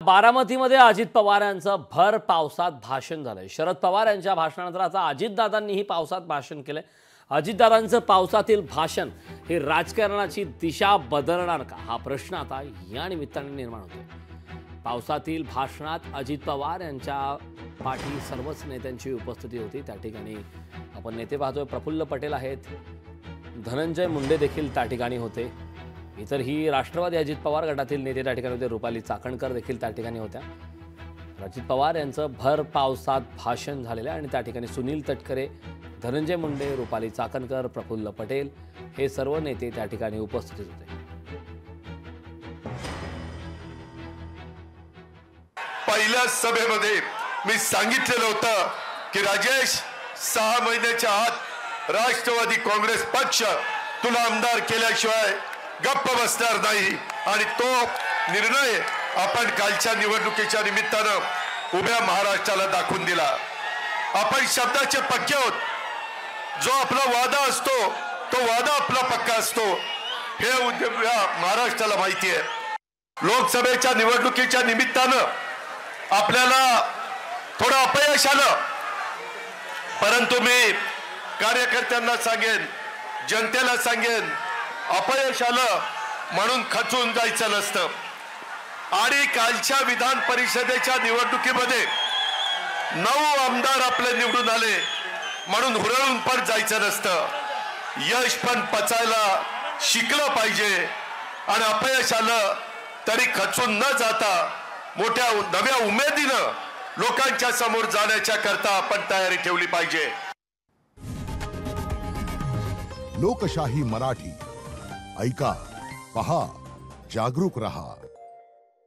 बारामतीमध्ये अजित पवार यांचं भर पावसात भाषण झालंय। शरद पवार यांच्या भाषणानंतर आता अजितदादांनीही पावसात भाषण केलंय। अजितदादांचं पावसातील भाषण हे राजकारणाची दिशा बदलणार का, हा प्रश्न आता या निमित्ताने निर्माण होतोय। पावसातील भाषणात अजित पवार यांच्या पाठी सर्वच नेत्यांची उपस्थिती होती। त्या ठिकाणी आपण नेते पाहतोय, प्रफुल्ल पटेल आहेत, धनंजय मुंडे देखील त्या ठिकाणी होते। इतरही राष्ट्रवादी अजित पवार गटातील नेते त्या ठिकाणी होते। रुपाली चाकणकर देखील त्या ठिकाणी होत्या। अजित पवार यांचं भर पावसात भाषण झालेलं आहे आणि त्या ठिकाणी सुनील तटकरे, धनंजय मुंडे, रुपाली चाकणकर, प्रफुल्ल पटेल हे सर्व नेते त्या ठिकाणी उपस्थित होते। पहिल्या सभेमध्ये मी सांगितलेलं होतं की राजेश, 6 महिन्याच्या आत राष्ट्रवादी काँग्रेस पक्ष तुला आमदार केल्याशिवाय गप्प बसणार नाही आणि तो निर्णय आपण कालच्या निवडणुकीच्या निमित्तानं उभ्या महाराष्ट्राला दाखवून दिला। आपण शब्दाचे पक्के आहोत। जो आपला वादा असतो तो वादा आपला पक्का असतो, हे उभ्या महाराष्ट्राला माहिती आहे। लोकसभेच्या निवडणुकीच्या निमित्तानं आपल्याला थोडं अपयश आलं, परंतु मी कार्यकर्त्यांना सांगेन, जनतेला सांगेन, अपयश आलं म्हणून खचून जायचं नसतं। आणि कालच्या विधान परिषदेच्या निवडणुकीमध्ये 9 आमदार आपले निवडून आले म्हणून हुरळून पण जायचं नसतं। यश पण पचायला शिकलं पाहिजे आणि अपयश आलं तरी खचून न जाता मोठ्या नव्या उमेदीनं लोकांच्या समोर जाण्याच्या करता आपण तयारी ठेवली पाहिजे। लोकशाही मराठी ऐका, पहा, जागरूक रहा।